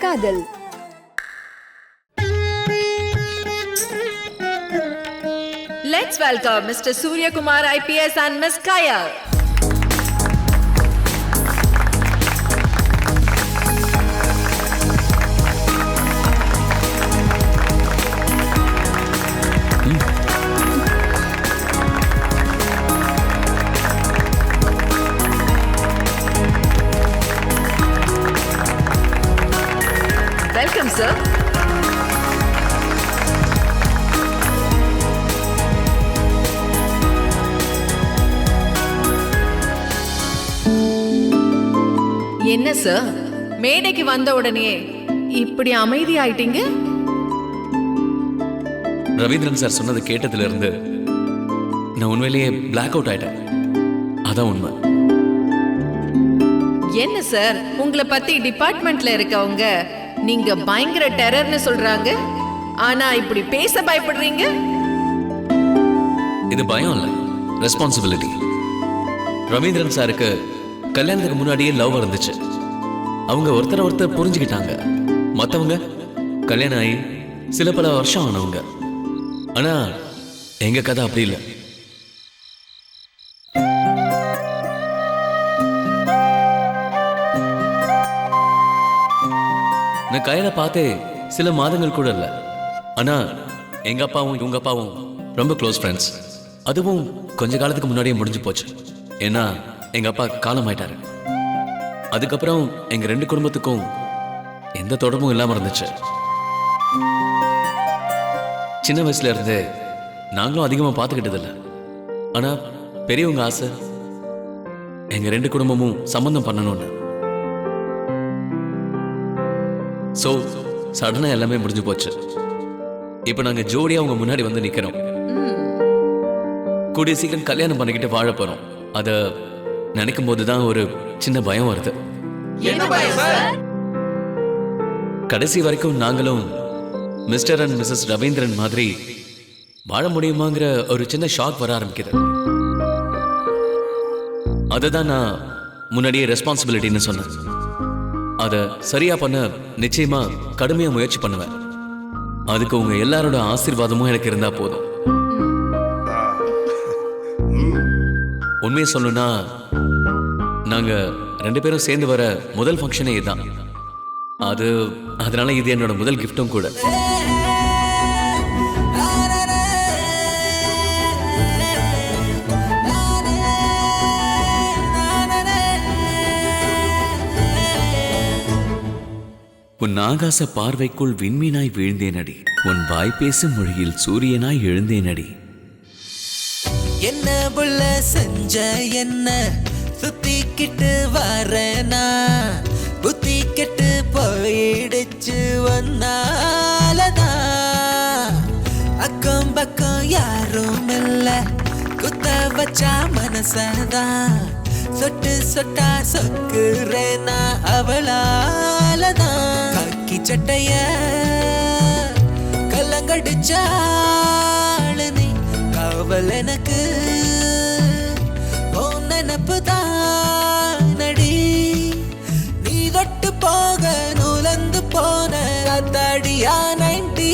காதல். Let's welcome Mr. Surya Kumar IPS and Miss Kaya. Welcome, sir. என்ன sir, மேடைக்கு வந்த உடனே இப்படி அமைதி ஆயிட்டீங்க? ரவீந்திரன் சார் சொன்னது கேட்டதுல இருந்து நான் உண்மையிலேயே பிளாக் அவுட் ஆயிட்டேன். அதான் உண்மை. என்ன சார், உங்களை பத்தி டிபார்ட்மெண்ட்ல இருக்கவங்க நீங்க பயங்கர டெரர்னு சொல்றாங்க, ஆனா இப்படி பேச பயப்படுறீங்க? இது பயம் இல்ல, ரெஸ்பான்சிபிலிட்டி. ரவீந்திரன் சாருக்கு கல்யாணத்துக்கு முன்னாடியே லவ் இருந்துச்சு. அவங்க ஒருத்தர் புரிஞ்சுக்கிட்டாங்க. மற்றவங்க கல்யாணம் ஆகி சில பல வருஷம் ஆனவங்க. ஆனா எங்க கதை அப்படி இல்லை. நான் கையில பார்த்தே சில மாதங்கள் கூட இல்லை. ஆனா எங்க அப்பாவும் இவங்க அப்பாவும் ரொம்ப க்ளோஸ் ஃப்ரெண்ட்ஸ். அதுவும் கொஞ்ச காலத்துக்கு முன்னாடியே முடிஞ்சு போச்சு. ஏன்னா எங்க அப்பா காலமாயிட்டாரு. அதுக்கப்புறம் எங்க ரெண்டு குடும்பத்துக்கும் எந்த தொடர்பும் இல்லாம இருந்துச்சு. சின்ன வயசுல இருந்து நாங்களும் அதிகமா பார்த்துக்கிட்டதில்ல. ஆனா பெரியவங்க ஆசை எங்க ரெண்டு குடும்பமும் சம்பந்தம் பண்ணணும்னு. சோ சடனா எல்லாமே முடிஞ்சு போச்சு. இப்ப நாங்க ஜோடியா உங்க முன்னாடி வந்து நிக்கிறோம். கூடிய சீக்கிரம் கல்யாணம் பண்ணிக்கிட்டு வாழ போறோம். அத நினைக்கும் போதுதான் ஒரு சின்ன பயம் வருது. என்ன பயம் சார்? கடைசி வரைக்கும் நாங்களும் மிஸ்டர் அண்ட் மிஸ்ஸஸ் ரவீந்திரன் மாதிரி வாழ முடியுமாங்கிற ஒரு சின்ன ஷாக் வர ஆரம்பிக்குது. அதுதான் நான் முன்னாடியே ரெஸ்பான்சிபிலிட்டின்னு சொன்னேன். அதை சரியா பண்ண நிச்சயமா கடுமையா முயற்சி பண்ணுவேன். அதுக்கு உங்க எல்லாரோட ஆசீர்வாதமும் எனக்கு இருந்தா போதும். உண்மையை சொல்லணும்னா நாங்க ரெண்டு பேரும் சேர்ந்து வர முதல் ஃபங்க்ஷனே இதுதான். அதனால இது என்னோட முதல் கிஃப்டும் கூட. உன் ஆகாச பார்வைக்குள் விண்மீனாய் வீழ்ந்தேனடி, உன் வாய் பேசும் மொழியில் சூரியனாய் எழுந்தேனடி. என்ன புள்ள செஞ்ச என்ன சுத்திக்கிட்டு வரனா, புத்தி கெட்டு போயிடுச்சு வந்தாலதா. அக்கம் பக்கம் யாரும் இல்ல, குத்த வச்சா மனசதான் சொட்டு சொட்டா சொக்குறேனா அவளாலதான். காக்கி சட்டைய கல்லங்கடிச்சாளு நீ, காவல் எனக்கு நினப்புதான் நடி. நீ தொட்டு போக நூலந்து போன அத்தாடியா 90.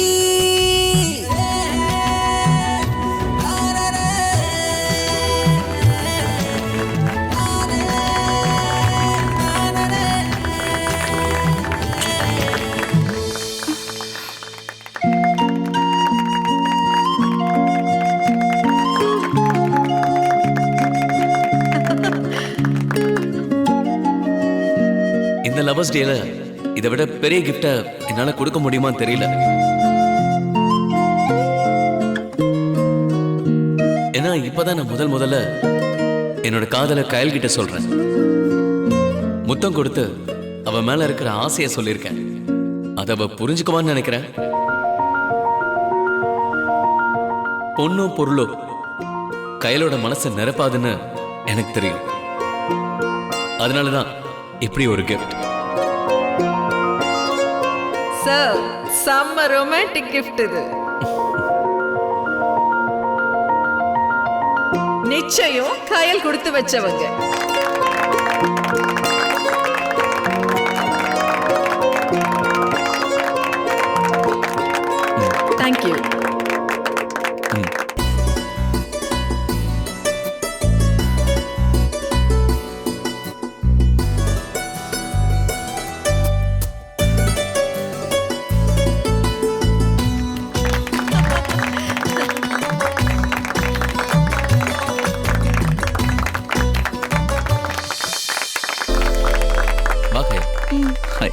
இந்த லவர்ஸ் டேல இதை விட பெரிய கிஃப்ட என்னால கொடுக்க முடியுமான்னு தெரியல. ஏன்னா இப்பதான் நான் முதல்ல என்னோட காதலை கயல் கிட்ட சொல்றேன். முத்தம் கொடுத்து அவ மேல இருக்கிற ஆசைய சொல்லியிருக்கேன். அதை அவ புரிஞ்சுக்குவான்னு நினைக்கிறேன். பொண்ணோ பொருளோ கயலோட மனசை நிரப்பாதுன்னு எனக்கு தெரியும். அதனாலதான் இப்படி ஒரு கிஃப்ட். சார், செம்ம ரொமான்டிக் கிஃப்ட் இது. நிச்சயம் கயல் கொடுத்து வச்சவங்க. தேங்க்யூ.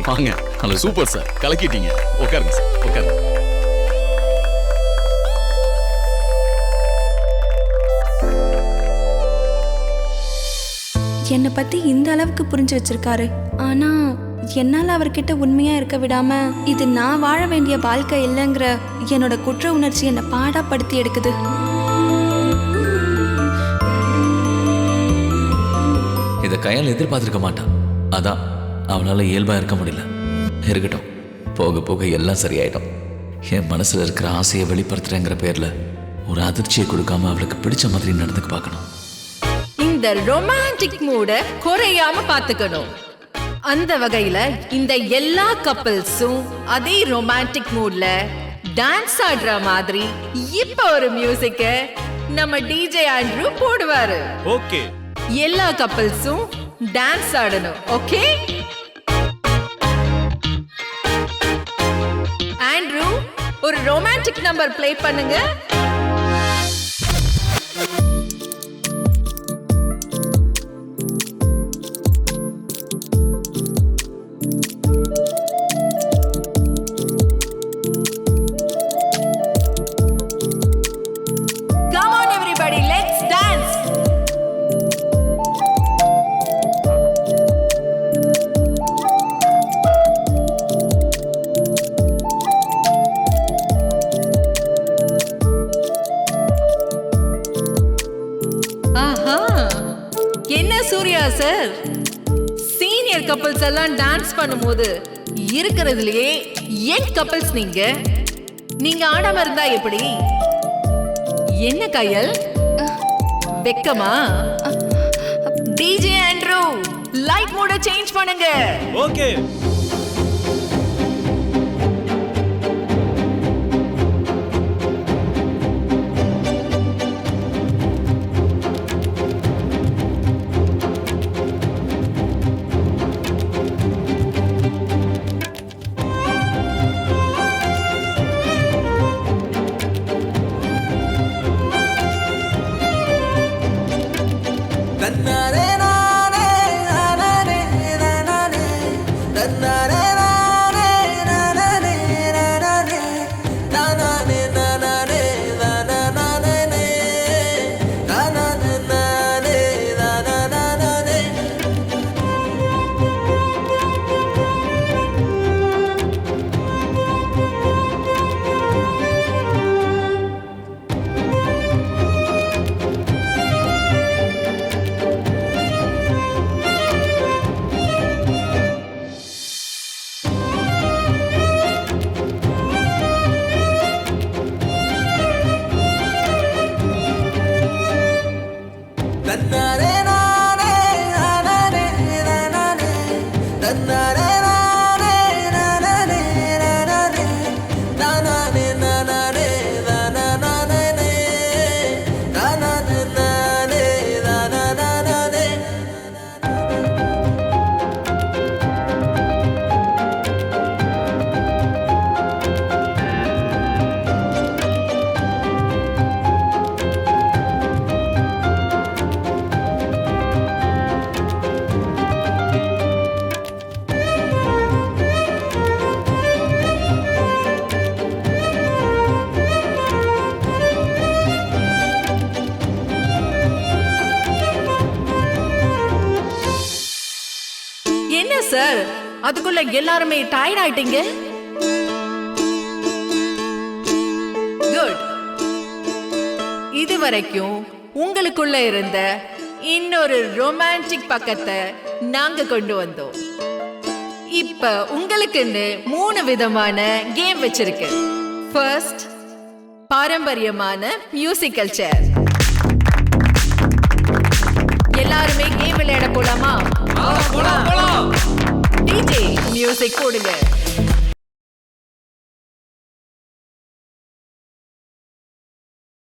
வாங்க. ஹலோ, சூப்பர் சார், கலக்கிட்டீங்க. உட்காருங்க சார், உட்காருங்க. என்னை பத்தி இந்த அளவுக்கு புரிஞ்சு வச்சிருக்காரு. ஆனா என்னால அவர்கிட்ட உண்மையா இருக்க விடாம இது நான் வாழ வேண்டிய வாழ்க்கை இல்லைங்கிற என்னோட குற்ற உணர்ச்சி என்னை பாடாப்படுத்தி எடுக்குது. இதை கையால் எதிர்பார்த்திருக்க மாட்டான். அதான் அவனால இயல்பா இருக்க முடியல. இருக்கட்டும், போக போக எல்லாம் சரியாயிடும். என் மனசுல இருக்கிற ஆசையை வெளிப்படுத்துறேங்கிற பேர்ல ஒரு அதிர்ச்சியை கொடுக்காம அவளுக்கு பிடிச்ச மாதிரி நடந்துக்க பார்க்கணும். இந்த ரொமான்டிக் மூட குறையாம பாத்துக்கணும். அந்த வகையில இந்த எல்லா கப்பிள்ஸும் அதே ரொமான்டிக் மூட்ல டான்ஸ் ஆடுற மாதிரி இப்ப ஒரு மியூசிக்க நம்ம டிஜே ஆண்ட்ரூ போடுவாரு. ஓகே, எல்லா கப்பிள்ஸும் டான்ஸ் ஆடணும். ஓகே ஆண்ட்ரூ, ஒரு ரொமான்டிக் நம்பர் ப்ளே பண்ணுங்க. Come on everybody, let's dance. ஆஹா, என்ன சூர்யா சார், சீனியர் கப்பிள்ஸ் எல்லாம் டான்ஸ் பண்ணும்போது இருக்கிறதுலயே யங் கப்பிள்ஸ் நீங்க ஆடாம இருந்தா எப்படி? என்ன கையல், வெக்கமா? டிஜே ஆண்ட்ரூ, லைட் மோட சேஞ்ச் பண்ணுங்க. ஓகே. தன்னாரே நானே நானே நானே தன்னாரே நானே நானே நானே நானே நானே நானே நானே. தன்னாரே நானே நானே நானே தன்னாரே நானே நானே நானே நானே நானே நானே. என்ன சார், அதுக்குள்ள எல்லாருமே டயர்ட் ஆயிட்டீங்க? குட். இதுவரைக்கும் உங்களுக்குள்ள இருந்த இன்னொரு ரொமான்டிக் பக்கத்தை நாங்க கொண்டு வந்தோம். இப்ப உங்களுக்குன்னு 3 விதமான கேம் வச்சிருக்கேன். ஃபர்ஸ்ட், பாரம்பரியமான மியூசிக்கல் சேர். எல்லாருமே கேம் விளையாட போலாமா? போலாம். டிஜே மியூசிக் போடுங்க.